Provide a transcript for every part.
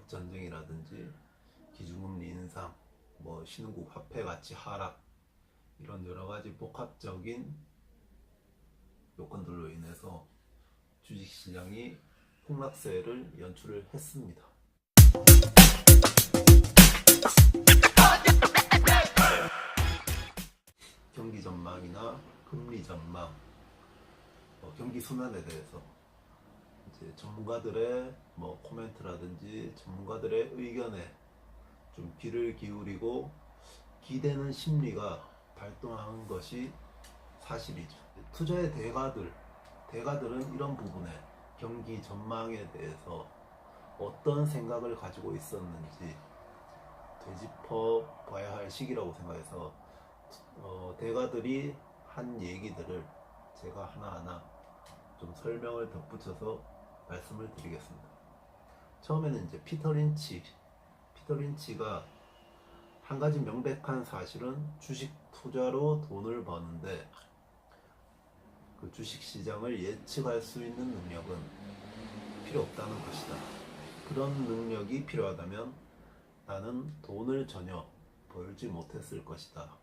무역 전쟁이라든지 기준금리 인상, 뭐 신흥국 화폐 가치 하락, 이런 여러 가지 복합적인 요건들로 인해서 주식시장이 폭락세를 연출을 했습니다. 경기 전망이나 금리 전망, 경기 순환에 대해서 이제 전문가들의 코멘트라든지 전문가들의 의견에 좀 귀를 기울이고 기대는 심리가 발동하는 것이 사실이죠. 투자의 대가들은 이런 부분에 경기 전망에 대해서 어떤 생각을 가지고 있었는지 되짚어 봐야 할 시기라고 생각해서 대가들이 한 얘기들을 제가 하나하나 좀 설명을 덧붙여서 말씀을 드리겠습니다. 처음에는 이제 피터 린치가 한 가지 명백한 사실은 주식 투자로 돈을 버는데 그 주식 시장을 예측할 수 있는 능력은 필요 없다는 것이다. 그런 능력이 필요하다면 나는 돈을 전혀 벌지 못했을 것이다.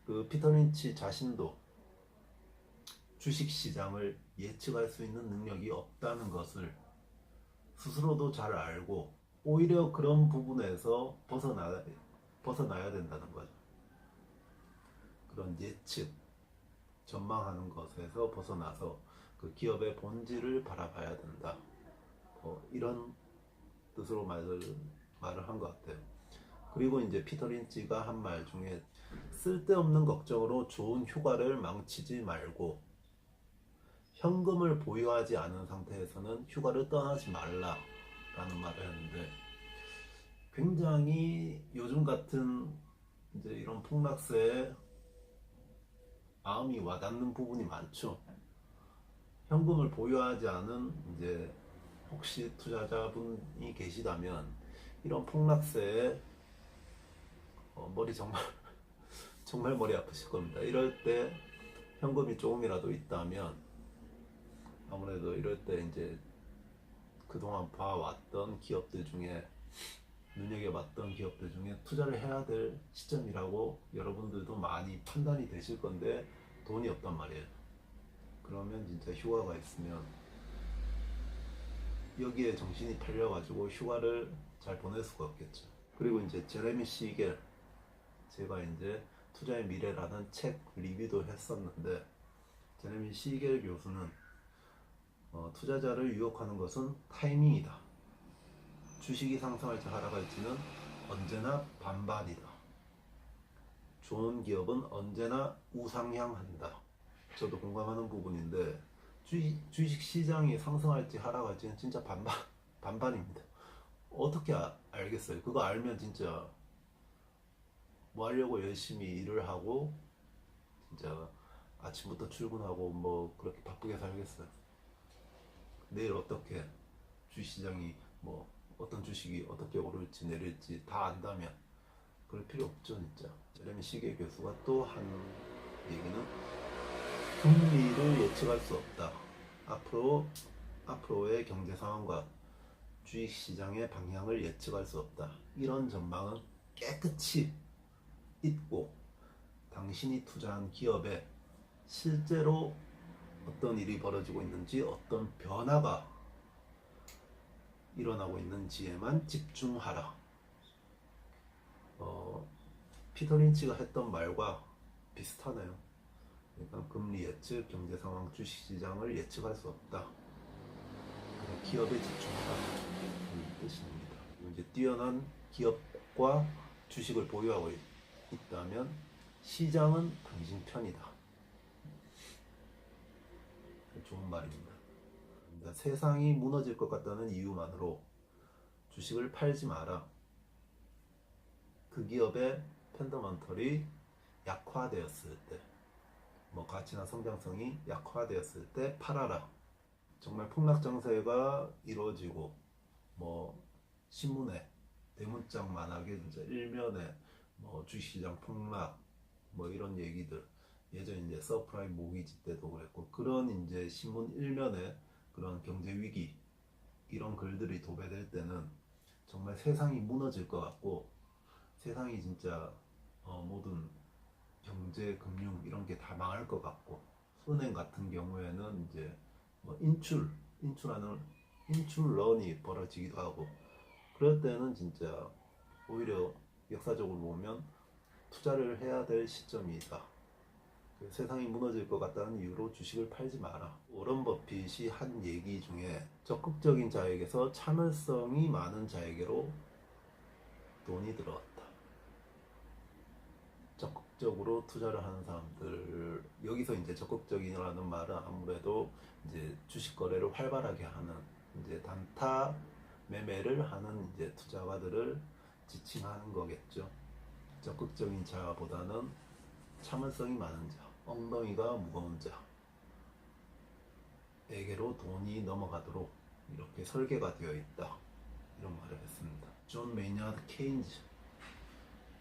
그 피터 린치 자신도 주식 시장을 예측할 수 있는 능력이 없다는 것을 스스로도 잘 알고 오히려 그런 부분에서 벗어나야 된다는 거죠. 그런 예측, 전망하는 것에서 벗어나서 그 기업의 본질을 바라봐야 된다. 이런 뜻으로 말을 한 것 같아요. 그리고 이제 피터 린치가 한 말 중에 쓸데없는 걱정으로 좋은 휴가를 망치지 말고 현금을 보유하지 않은 상태에서는 휴가를 떠나지 말라라는 말을 했는데 굉장히 요즘 같은 이제 이런 폭락세에 마음이 와닿는 부분이 많죠. 현금을 보유하지 않은 이제 혹시 투자자분이 계시다면 이런 폭락세에 머리 정말 머리 아프실 겁니다. 이럴 때 현금이 조금이라도 있다면 아무래도 이럴 때 이제 그동안 봐왔던 기업들 중에 눈여겨봤던 기업들 중에 투자를 해야 될 시점이라고 여러분들도 많이 판단이 되실 건데 돈이 없단 말이에요. 그러면 진짜 휴가가 있으면 여기에 정신이 팔려가지고 휴가를 잘 보낼 수가 없겠죠. 그리고 이제 제레미 시겔, 제가 이제 투자의 미래라는 책 리뷰도 했었는데 제레미 시겔 교수는 투자자를 유혹하는 것은 타이밍이다. 주식이 상승할지 하락할지는 언제나 반반이다. 좋은 기업은 언제나 우상향한다. 저도 공감하는 부분인데 주식 시장이 상승할지 하락할지는 진짜 반반입니다. 어떻게 알겠어요? 그거 알면 진짜 뭐 하려고 열심히 일을 하고 진짜 아침부터 출근하고 뭐 그렇게 바쁘게 살겠어요. 내일 어떻게 주식시장이 어떤 주식이 어떻게 오를지 내릴지 다 안다면 그럴 필요 없죠 진짜. 제레미 시겔 교수가 또 한 얘기는 금리를 예측할 수 없다. 앞으로의 경제 상황과 주식시장의 방향을 예측할 수 없다. 이런 전망은 깨끗이 잊고 당신이 투자한 기업에 실제로 어떤 일이 벌어지고 있는지 어떤 변화가 일어나고 있는지에만 집중하라. 피터 린치가 했던 말과 비슷하네요. 그러니까 금리 예측, 경제 상황, 주식시장을 예측할 수 없다. 그냥 기업에 집중하라. 이 뜻입니다. 이제 뛰어난 기업과 주식을 보유하고 있다면 시장은 당신 편이다. 좋은 말입니다. 세상이 무너질 것 같다는 이유만으로 주식을 팔지 마라. 그 기업의 펀더먼털이 약화되었을 때, 가치나 성장성이 약화되었을 때 팔아라. 정말 폭락 정세가 이루어지고 신문에 대문짝만하게 진짜 일면에 주식시장 폭락 이런 얘기들, 예전 이제 서프라임 모기지 때도 그랬고 그런 이제 신문 일면에 그런 경제 위기 이런 글들이 도배될 때는 정말 세상이 무너질 것 같고 세상이 진짜 모든 경제, 금융 이런 게 다 망할 것 같고 은행 같은 경우에는 이제 뭐 인출런이 벌어지기도 하고 그럴 때는 진짜 오히려 역사적으로 보면 투자를 해야 될 시점이다. 세상이 무너질 것 같다는 이유로 주식을 팔지 마라. 워런 버핏이 한 얘기 중에 적극적인 자에게서 참을성이 많은 자에게로 돈이 들어왔다. 적극적으로 투자를 하는 사람들, 여기서 이제 적극적이라는 말은 아무래도 이제 주식 거래를 활발하게 하는 이제 단타 매매를 하는 이제 투자가들을 지칭하는 거겠죠. 적극적인 자보다는 참을성이 많은 자, 엉덩이가 무거운 자에게로 돈이 넘어가도록 이렇게 설계가 되어 있다. 이런 말을 했습니다. 존 메이나드 케인즈,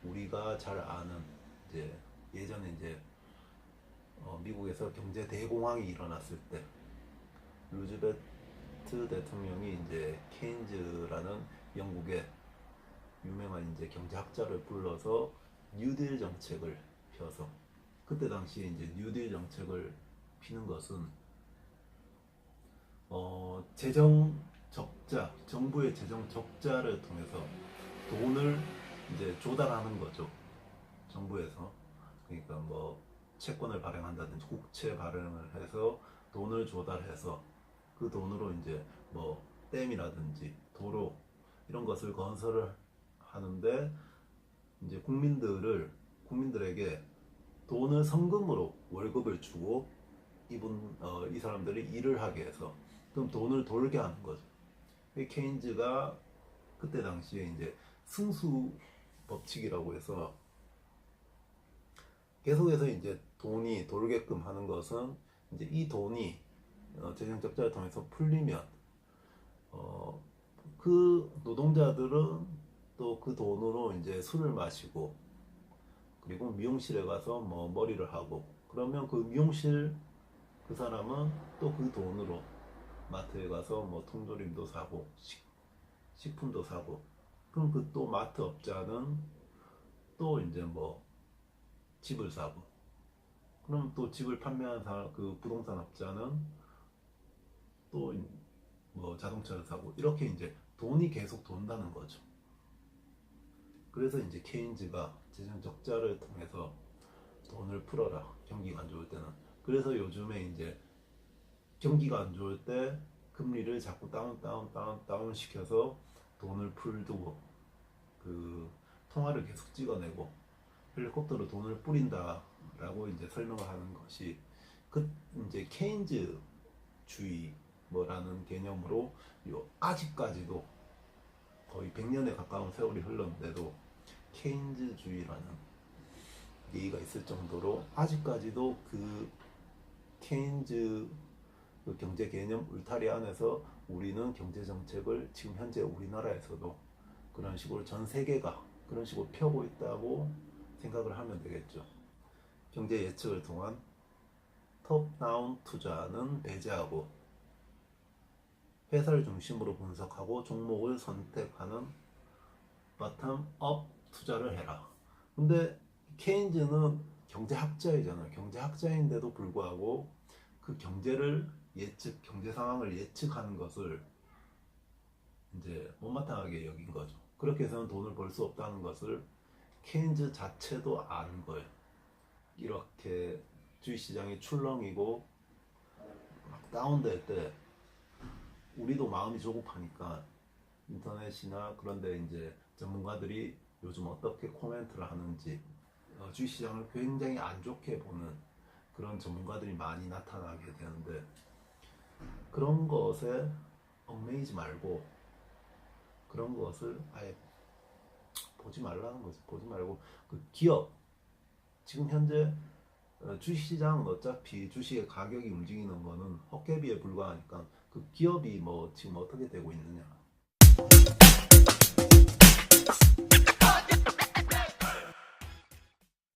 우리가 잘 아는 이제 예전에 이제 미국에서 경제 대공황이 일어났을 때 루즈벨트 대통령이 이제 케인즈라는 영국의 유명한 이제 경제학자를 불러서 뉴딜 정책을 펴서 그때 당시에 이제 뉴딜 정책을 피는 것은 재정 적자, 정부의 재정 적자를 통해서 돈을 이제 조달하는 거죠. 정부에서. 그러니까 뭐 채권을 발행한다든지 국채 발행을 해서 돈을 조달해서 그 돈으로 이제 뭐 댐이라든지 도로 이런 것을 건설을 하는데 이제 국민들에게 돈을 성금으로 월급을 주고 이 사람들이 일을 하게 해서 그럼 돈을 돌게 하는 거죠. 케인즈가 그때 당시에 이제 승수 법칙이라고 해서 계속해서 이제 돈이 돌게끔 하는 것은 이제 이 돈이 재정 적자를 통해서 풀리면 그 노동자들은 또 그 돈으로 이제 술을 마시고 그리고 미용실에 가서 뭐 머리를 하고 그러면 그 미용실 그 사람은 또 그 돈으로 마트에 가서 뭐 통조림도 사고 식품도 사고 그럼 그 또 마트 업자는 또 이제 뭐 집을 사고 그럼 또 집을 판매하는 사람 그 부동산 업자는 또 뭐 자동차를 사고 이렇게 이제 돈이 계속 돈다는 거죠. 그래서 이제 케인즈가 재정 적자를 통해서 돈을 풀어라. 경기가 안 좋을 때는. 그래서 요즘에 이제 경기가 안 좋을 때 금리를 자꾸 다운 시켜서 돈을 풀두고 그 통화를 계속 찍어내고 헬리콥터로 돈을 뿌린다라고 이제 설명을 하는 것이 그 이제 케인즈주의 뭐라는 개념으로 아직까지도 거의 100년에 가까운 세월이 흘렀는데도 케인즈주의라는 얘기가 있을 정도로 아직까지도 그 케인즈 그 경제 개념 울타리 안에서 우리는 경제 정책을 지금 현재 우리나라에서도 그런 식으로 전 세계가 그런 식으로 펴고 있다고 생각을 하면 되겠죠. 경제 예측을 통한 톱다운 투자는 배제하고 회사를 중심으로 분석하고 종목을 선택하는 바텀업 투자를 해라. 근데 케인즈는 경제학자이잖아요. 경제학자인데도 불구하고 그 경제 상황을 예측하는 것을 이제 못마땅하게 여긴 거죠. 그렇게 해서는 돈을 벌 수 없다는 것을 케인즈 자체도 아는 거예요. 이렇게 주식시장이 출렁이고 막 다운될 때 우리도 마음이 조급하니까 인터넷이나 그런데 이제 전문가들이 요즘 어떻게 코멘트를 하는지 주식시장을 굉장히 안 좋게 보는 그런 전문가들이 많이 나타나게 되는데 그런 것에 얽매이지 말고 그런 것을 아예 보지 말라는 거지. 보지 말고 그 기업 지금 현재 주식시장은 어차피 주식의 가격이 움직이는 거는 헛개비에 불과하니까 그 기업이 뭐 지금 어떻게 되고 있느냐